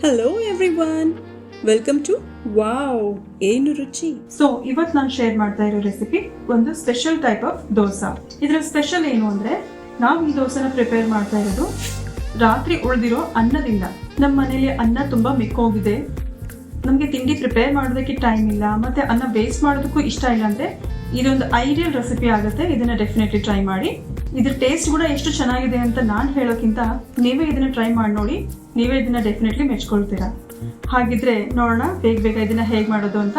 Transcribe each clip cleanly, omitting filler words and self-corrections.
Hello everyone, welcome to wow ಏನು ರುಚಿ. So ಇವತ್ತು ನಾನು ಶೇರ್ ಮಾಡ್ತಾ ಇರೋ ರೆಸಿಪಿ ಒಂದು ಸ್ಪೆಷಲ್ ಟೈಪ್ ಆಫ್ ದೋಸಾ. ಇದರ ಸ್ಪೆಷಲ್ ಏನು ಅಂದ್ರೆ, ನಾವು ಈ ದೋಸೆನ ಪ್ರಿಪೇರ್ ಮಾಡ್ತಾ ಇರೋದು ರಾತ್ರಿ ಉಳಿದಿರೋ ಅನ್ನದಿಂದ. ನಮ್ಮ ಮನೇಲಿ ಅನ್ನ ತುಂಬಾ ಮಿಕ್ಕೋಗಿದೆ, ನಮಗೆ ತಿಂಡಿ ಪ್ರಿಪೇರ್ ಮಾಡೋದಕ್ಕೆ ಟೈಮ್ ಇಲ್ಲ, ಮತ್ತೆ ಅನ್ನ ಬೇಯಿಸ್ ಮಾಡೋದಕ್ಕೂ ಇಷ್ಟ ಇಲ್ಲ ಅಂದ್ರೆ ಇದೊಂದು ಐಡಿಯಲ್ ರೆಸಿಪಿ ಆಗುತ್ತೆ. ಇದನ್ನ ಡೆಫಿನೆಟ್ಲಿ ಟ್ರೈ ಮಾಡಿ. ಇದ್ರ ಟೇಸ್ಟ್ ಕೂಡ ಎಷ್ಟು ಚೆನ್ನಾಗಿದೆ ಅಂತ ನಾನು ಹೇಳೋಕ್ಕಿಂತ ನೀವೇ ಇದನ್ನ ಟ್ರೈ ಮಾಡಿ ನೋಡಿ, ನೀವೇ ಇದನ್ನ ಡೆಫಿನೆಟ್ಲಿ ಮೆಚ್ಕೊಳ್ತೀರಾ. ಹಾಗಿದ್ರೆ ನೋಡೋಣ ಬೇಗ ಇದನ್ನ ಹೇಗೆ ಮಾಡೋದು ಅಂತ.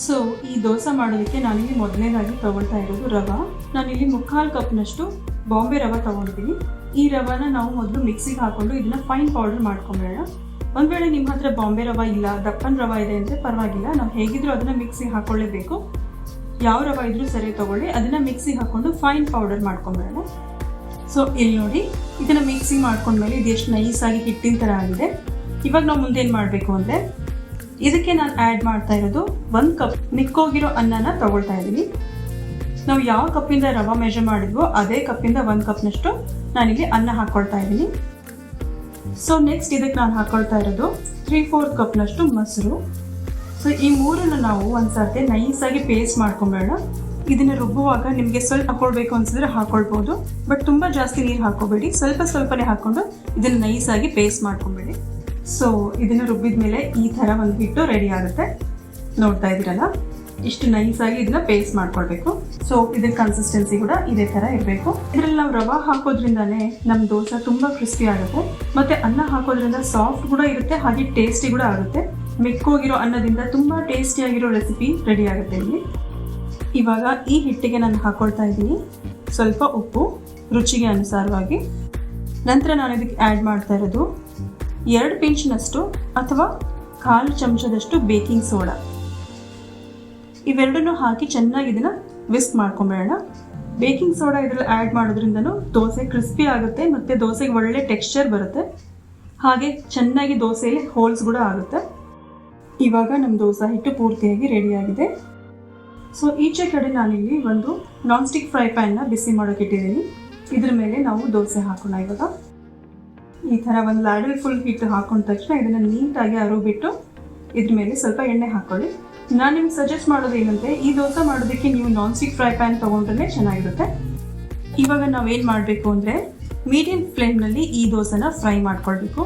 ಸೊ ಈ ದೋಸೆ ಮಾಡೋದಕ್ಕೆ ನಾನಿಲ್ಲಿ ಮೊದಲನೇದಾಗಿ ತಗೊಳ್ತಾ ಇರೋದು ರವಾ. ನಾನಿಲ್ಲಿ 3/4 ಕಪ್ನಷ್ಟು ಬಾಂಬೆ ರವಾ ತಗೊಂಡಿದ್ದೀನಿ. ಈ ರವಾನ ನಾವು ಮೊದಲು ಮಿಕ್ಸಿಗೆ ಹಾಕೊಂಡು ಇದನ್ನ ಫೈನ್ ಪೌಡರ್ ಮಾಡ್ಕೊಂಬೇಡ. ಒಂದ್ ವೇಳೆ ನಿಮ್ಮ ಹತ್ರ ಬಾಂಬೆ ರವಾ ಇಲ್ಲ, ದಪ್ಪನ್ ರವಾ ಇದೆ ಅಂದ್ರೆ ಪರವಾಗಿಲ್ಲ, ನಾವು ಹೇಗಿದ್ರು ಅದನ್ನ ಮಿಕ್ಸಿಗೆ ಹಾಕೊಳ್ಳೇಬೇಕು. ಯಾವ ರವಾ ಇದ್ರೂ ಸರಿ ತಗೊಳ್ಳಿ, ಅದನ್ನ ಮಿಕ್ಸಿಗೆ ಹಾಕೊಂಡು ಫೈನ್ ಪೌಡರ್ ಮಾಡ್ಕೊಂಬೇಡ. ಸೊ ಇಲ್ಲಿ ನೋಡಿ, ಇದನ್ನ ಮಿಕ್ಸಿಂಗ್ ಮಾಡ್ಕೊಂಡ್ಮೇಲೆ ಇದು ಎಷ್ಟು ನೈಸ್ ಆಗಿ ಹಿಟ್ಟಿನ ತರ ಆಗಿದೆ. ಇವಾಗ ನಾವು ಮುಂದೆ ಏನ್ ಮಾಡ್ಬೇಕು ಅಂದ್ರೆ, ಇದಕ್ಕೆ ನಾನು ಆಡ್ ಮಾಡ್ತಾ ಇರೋದು 1 ಕಪ್ ಮಿಕ್ಕೋಗಿರೋ ಅನ್ನನ ತಗೊಳ್ತಾ ಇದ್ದೀನಿ. ನಾವು ಯಾವ ಕಪ್ಪಿಂದ ರವಾ ಮೆಜರ್ ಮಾಡಿದ್ವೋ ಅದೇ ಕಪ್ಪಿಂದ 1 ಕಪ್ನಷ್ಟು ನಾನಿಲ್ಲಿ ಅನ್ನ ಹಾಕೊಳ್ತಾ ಇದ್ದೀನಿ. ಸೊ ನೆಕ್ಸ್ಟ್ ಇದಕ್ಕೆ ನಾನು ಹಾಕೊಳ್ತಾ ಇರೋದು 3/4 ಕಪ್ನಷ್ಟು ಮೊಸರು. ಸೊ ಈ ಮೂರನ್ನು ನಾವು ಒಂದ್ಸರ್ತಿ ನೈಸ್ ಆಗಿ ಪೇಸ್ಟ್ ಮಾಡ್ಕೊಂಬೇಡ. ಇದನ್ನ ರುಬ್ಬುವಾಗ ನಿಮಗೆ ಸ್ವಲ್ಪ ಹಾಕೊಳ್ಬೇಕು ಅನ್ಸಿದ್ರೆ ಹಾಕೊಳ್ಬಹುದು, ಬಟ್ ತುಂಬಾ ಜಾಸ್ತಿ ನೀರು ಹಾಕೋಬೇಡಿ, ಸ್ವಲ್ಪನೇ ಹಾಕೊಂಡು ಇದನ್ನ ನೈಸ್ ಆಗಿ ಪೇಸ್ಟ್ ಮಾಡ್ಕೊಂಬೇಡಿ. ಸೊ ಇದನ್ನ ರುಬ್ಬಿದ ಮೇಲೆ ಈ ತರ ಒಂದು ಹಿಟ್ಟು ರೆಡಿ ಆಗುತ್ತೆ. ನೋಡ್ತಾ ಇದ್ದೀರಲ್ಲ, ಇಷ್ಟು ನೈಸ್ ಆಗಿ ಇದನ್ನ ಪೇಸ್ಟ್ ಮಾಡ್ಕೊಳ್ಬೇಕು. ಸೊ ಇದ್ರ ಕನ್ಸಿಸ್ಟೆನ್ಸಿ ಕೂಡ ಇದೇ ತರ ಇರಬೇಕು. ಇದ್ರಲ್ಲಿ ನಾವು ರವಾ ಹಾಕೋದ್ರಿಂದಾನೇ ನಮ್ ದೋಸೆ ತುಂಬಾ ಕ್ರಿಸ್ಪಿ ಆಗುತ್ತೆ, ಮತ್ತೆ ಅನ್ನ ಹಾಕೋದ್ರಿಂದ ಸಾಫ್ಟ್ ಕೂಡ ಇರುತ್ತೆ, ಹಾಗೆ ಟೇಸ್ಟಿ ಕೂಡ ಆಗುತ್ತೆ. ಮೆಕ್ಕೋಗಿರೋ ಅನ್ನದಿಂದ ತುಂಬಾ ಟೇಸ್ಟಿ ಆಗಿರೋ ರೆಸಿಪಿ ರೆಡಿ ಆಗುತ್ತೆ ಇಲ್ಲಿ. ಇವಾಗ ಈ ಹಿಟ್ಟಿಗೆ ನಾನು ಹಾಕೊಳ್ತಾ ಇದ್ದೀನಿ ಸ್ವಲ್ಪ ಉಪ್ಪು ರುಚಿಗೆ ಅನುಸಾರವಾಗಿ. ನಂತರ ನಾನು ಇದಕ್ಕೆ ಆ್ಯಡ್ ಮಾಡ್ತಾ ಇರೋದು 2 ಪಿಂಚ್ನಷ್ಟು ಅಥವಾ 1/4 ಚಮಚದಷ್ಟು ಬೇಕಿಂಗ್ ಸೋಡಾ. ಇವೆರಡನ್ನು ಹಾಕಿ ಚೆನ್ನಾಗಿ ಇದನ್ನ ವಿಸ್ಕ್ ಮಾಡ್ಕೊಂಬೇಡ. ಬೇಕಿಂಗ್ ಸೋಡಾ ಇದರಲ್ಲಿ ಆ್ಯಡ್ ಮಾಡೋದ್ರಿಂದನೂ ದೋಸೆ ಕ್ರಿಸ್ಪಿ ಆಗುತ್ತೆ, ಮತ್ತೆ ದೋಸೆಗೆ ಒಳ್ಳೆ ಟೆಕ್ಸ್ಚರ್ ಬರುತ್ತೆ, ಹಾಗೆ ಚೆನ್ನಾಗಿ ದೋಸೆಯಲ್ಲಿ ಹೋಲ್ಸ್ ಕೂಡ ಆಗುತ್ತೆ. ಇವಾಗ ನಮ್ಮ ದೋಸೆ ಹಿಟ್ಟು ಪೂರ್ತಿಯಾಗಿ ರೆಡಿ ಆಗಿದೆ. ಸೊ ಈಚೆ ಕಡೆ ನಾನಿಲ್ಲಿ ಒಂದು ನಾನ್ ಸ್ಟಿಕ್ ಫ್ರೈ ಪ್ಯಾನ್ನ ಬಿಸಿ ಮಾಡೋಕೆ ಇಟ್ಟಿದ್ದೀನಿ. ಇದ್ರ ಮೇಲೆ ನಾವು ದೋಸೆ ಹಾಕೋಣ. ಇವಾಗ ಈ ಥರ ಒಂದು ಲ್ಯಾಡಲ್ ಫುಲ್ ಹಿಟ್ಟು ಹಾಕೊಂಡ ತಕ್ಷಣ ಇದನ್ನು ನೀಟಾಗಿ ಅರುಬಿಟ್ಟು ಇದ್ರ ಮೇಲೆ ಸ್ವಲ್ಪ ಎಣ್ಣೆ ಹಾಕೊಳ್ಳಿ. ನಾನು ನಿಮ್ಗೆ ಸಜೆಸ್ಟ್ ಮಾಡೋದು ಏನಂದ್ರೆ, ಈ ದೋಸೆ ಮಾಡೋದಕ್ಕೆ ನೀವು ನಾನ್ ಸ್ಟಿಕ್ ಫ್ರೈ ಪ್ಯಾನ್ ತೊಗೊಂಡ್ರೆ ಚೆನ್ನಾಗಿರುತ್ತೆ. ಇವಾಗ ನಾವೇನು ಮಾಡಬೇಕು ಅಂದರೆ, ಮೀಡಿಯಂ ಫ್ಲೇಮ್ನಲ್ಲಿ ಈ ದೋಸೆನ ಫ್ರೈ ಮಾಡ್ಕೊಳ್ಬೇಕು.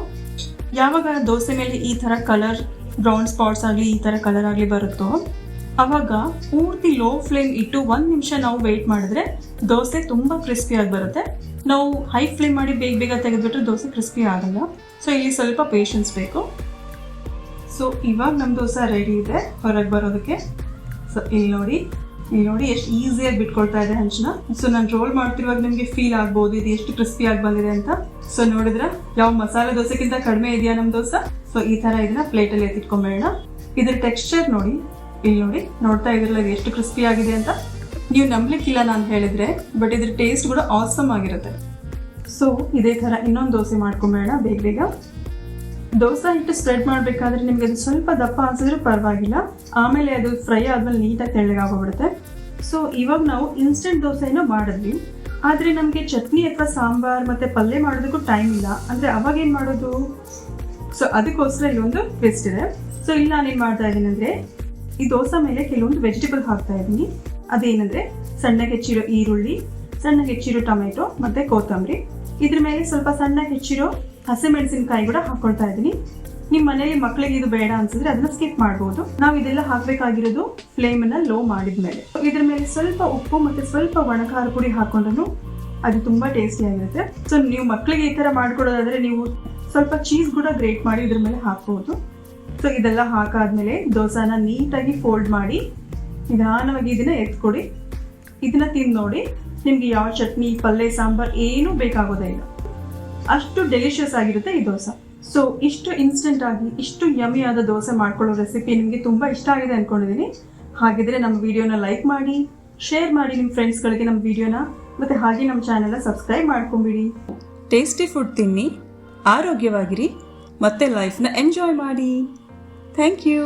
ಯಾವಾಗ ದೋಸೆ ಮೇಲೆ ಈ ಥರ ಕಲರ್ ಬ್ರೌನ್ ಸ್ಪಾಟ್ಸ್ ಆಗಲಿ ಈ ಥರ ಕಲರ್ ಆಗಲಿ ಬರುತ್ತೋ ಅವಾಗ ಪೂರ್ತಿ ಲೋ ಫ್ಲೇಮ್ ಇಟ್ಟು 1 ನಿಮಿಷ ನಾವು ವೆಯ್ಟ್ ಮಾಡಿದ್ರೆ ದೋಸೆ ತುಂಬ ಕ್ರಿಸ್ಪಿಯಾಗಿ ಬರುತ್ತೆ. ನಾವು ಹೈ ಫ್ಲೇಮ್ ಮಾಡಿ ಬೇಗ ತೆಗೆದುಬಿಟ್ರೆ ದೋಸೆ ಕ್ರಿಸ್ಪಿ ಆಗಲ್ಲ. ಸೊ ಇಲ್ಲಿ ಸ್ವಲ್ಪ ಪೇಷನ್ಸ್ ಬೇಕು. ಸೊ ಇವಾಗ ನಮ್ಮ ದೋಸೆ ರೆಡಿ ಇದೆ ಹೊರಗೆ ಬರೋದಕ್ಕೆ. ಸೊ ಇಲ್ಲಿ ನೋಡಿ ಎಷ್ಟು ಈಸಿಯಾಗಿ ಬಿಟ್ಕೊಳ್ತಾ ಇದೆ ಹಂಚನ. ಸೊ ನಾನು ರೋಲ್ ಮಾಡ್ತಿರುವಾಗ ನಿಮಗೆ ಫೀಲ್ ಆಗ್ಬೋದು ಇದು ಎಷ್ಟು ಕ್ರಿಸ್ಪಿಯಾಗಿ ಬಂದಿದೆ ಅಂತ. ಸೊ ನೋಡಿದ್ರೆ ಯಾವ ಮಸಾಲೆ ದೋಸೆಗಿಂತ ಕಡಿಮೆ ಇದೆಯಾ ನಮ್ಮ ದೋಸೆ. ಸೊ ಈ ತರ ಇದನ್ನ ಪ್ಲೇಟಲ್ಲಿ ಎತ್ತಿಟ್ಕೊಂಬೇಡ. ಇದ್ರ ಟೆಕ್ಸ್ಚರ್ ನೋಡಿ, ಇಲ್ಲಿ ನೋಡಿ, ನೋಡ್ತಾ ಇದ್ರಲ್ಲ ಇದು ಎಷ್ಟು ಕ್ರಿಸ್ಪಿ ಆಗಿದೆ ಅಂತ. ನೀವು ನಂಬಲಿಕ್ಕಿಲ್ಲ ನಾನು ಹೇಳಿದ್ರೆ, ಬಟ್ ಇದ್ರ ಟೇಸ್ಟ್ ಕೂಡ ಆಸಮ್ ಆಗಿರುತ್ತೆ. ಸೊ ಇದೇ ತರ ಇನ್ನೊಂದು ದೋಸೆ ಮಾಡ್ಕೊಂಬೇಡ ಬೇಗ. ದೋಸೆ ಹಿಟ್ಟು ಸ್ಪ್ರೆಡ್ ಮಾಡಬೇಕಾದ್ರೆ ನಿಮ್ಗೆ ಅದು ಸ್ವಲ್ಪ ದಪ್ಪ ಅನ್ಸಿದ್ರೆ ಪರವಾಗಿಲ್ಲ, ಆಮೇಲೆ ಅದು ಫ್ರೈ ಆದ್ಮೇಲೆ ನೀಟಾಗಿ ತೆಳ್ಳಗಾಗೋಗ್ಬಿಡುತ್ತೆ. ಸೊ ಇವಾಗ ನಾವು ಇನ್ಸ್ಟೆಂಟ್ ದೋಸೆನ ಮಾಡಿದ್ವಿ, ಆದ್ರೆ ನಮಗೆ ಚಟ್ನಿ ಅಥವಾ ಸಾಂಬಾರ್ ಮತ್ತೆ ಪಲ್ಯ ಮಾಡೋದಕ್ಕೂ ಟೈಮ್ ಇಲ್ಲ ಅಂದ್ರೆ ಅವಾಗ ಏನ್ ಮಾಡೋದು. ಸೊ ಅದಕ್ಕೋಸ್ಕರ ಇಲ್ಲೊಂದು ಟ್ವಿಸ್ಟ್ ಇದೆ. ಸೊ ಇಲ್ಲಿ ನಾನೇನ್ ಮಾಡ್ತಾ ಇದ್ದೀನಿ ಅಂದ್ರೆ, ಈ ದೋಸೆ ಮೇಲೆ ಕೆಲವೊಂದು ವೆಜಿಟೇಬಲ್ ಹಾಕ್ತಾ ಇದ್ದೀನಿ. ಅದೇನಂದ್ರೆ ಸಣ್ಣಗೆ ಹೆಚ್ಚಿರೋ ಈರುಳ್ಳಿ, ಸಣ್ಣಗೆ ಹೆಚ್ಚಿರೋ ಟೊಮೆಟೊ ಮತ್ತೆ ಕೊತ್ತಂಬರಿ. ಇದ್ರ ಮೇಲೆ ಸ್ವಲ್ಪ ಸಣ್ಣಗೆ ಹೆಚ್ಚಿರೋ ಹಸಿಮೆಣಸಿನಕಾಯಿ ಕೂಡ ಹಾಕೊಳ್ತಾ ಇದ್ದೀನಿ. ನಿಮ್ ಮನೇಲಿ ಮಕ್ಕಳಿಗೆ ಇದು ಬೇಡ ಅನ್ಸಿದ್ರೆ ಅದನ್ನ ಸ್ಕಿಪ್ ಮಾಡಬಹುದು. ನಾವು ಇದೆಲ್ಲ ಹಾಕ್ಬೇಕಾಗಿರೋದು ಫ್ಲೇಮ್ ಅನ್ನ ಲೋ ಮಾಡಿದ್ಮೇಲೆ. ಇದ್ರ ಮೇಲೆ ಸ್ವಲ್ಪ ಉಪ್ಪು ಮತ್ತೆ ಸ್ವಲ್ಪ ಒಣಖಾರ ಪುಡಿ ಹಾಕೊಂಡ್ರು ಅದು ತುಂಬಾ ಟೇಸ್ಟಿ ಆಗಿರುತ್ತೆ. ಸೊ ನೀವು ಮಕ್ಕಳಿಗೆ ಈ ತರ ಮಾಡ್ಕೊಡೋದಾದ್ರೆ ನೀವು ಸ್ವಲ್ಪ ಚೀಸ್ ಕೂಡ ಗ್ರೇಟ್ ಮಾಡಿ ಇದ್ರ ಮೇಲೆ ಹಾಕ್ಬಹುದು. ಸೊ ಇದೆಲ್ಲ ಹಾಕಾದ್ಮೇಲೆ ದೋಸೆನ ನೀಟಾಗಿ ಫೋಲ್ಡ್ ಮಾಡಿ ನಿಧಾನವಾಗಿ ಇದನ್ನ ಎತ್ಕೊಡಿ. ಇದನ್ನ ತಿಂದು ನೋಡಿ, ನಿಮ್ಗೆ ಯಾವ ಚಟ್ನಿ ಪಲ್ಯ ಸಾಂಬಾರ್ ಏನೂ ಬೇಕಾಗೋದೇ ಇಲ್ಲ, ಅಷ್ಟು ಡೆಲಿಷಿಯಸ್ ಆಗಿರುತ್ತೆ ಈ ದೋಸೆ. ಸೊ ಇಷ್ಟು ಇನ್ಸ್ಟೆಂಟ್ ಆಗಿ ಇಷ್ಟು ಯಮ್ಮಿ ಆದ ದೋಸೆ ಮಾಡ್ಕೊಳ್ಳೋ ರೆಸಿಪಿ ನಿಮಗೆ ತುಂಬಾ ಇಷ್ಟ ಆಗಿದೆ ಅನ್ಕೊಂಡಿದ್ದೀನಿ. ಹಾಗಿದ್ರೆ ನಮ್ಮ ವಿಡಿಯೋನ ಲೈಕ್ ಮಾಡಿ, ಶೇರ್ ಮಾಡಿ ನಿಮ್ಮ ಫ್ರೆಂಡ್ಸ್ಗಳಿಗೆ ನಮ್ಮ ವಿಡಿಯೋನ, ಮತ್ತೆ ಹಾಗೆ ನಮ್ಮ ಚಾನೆಲ್ನ ಸಬ್ಸ್ಕ್ರೈಬ್ ಮಾಡ್ಕೊಂಬಿಡಿ. ಟೇಸ್ಟಿ ಫುಡ್ ತಿನ್ನಿ, ಆರೋಗ್ಯವಾಗಿರಿ, ಮತ್ತೆ ಲೈಫ್ನ ಎಂಜಾಯ್ ಮಾಡಿ. Thank you.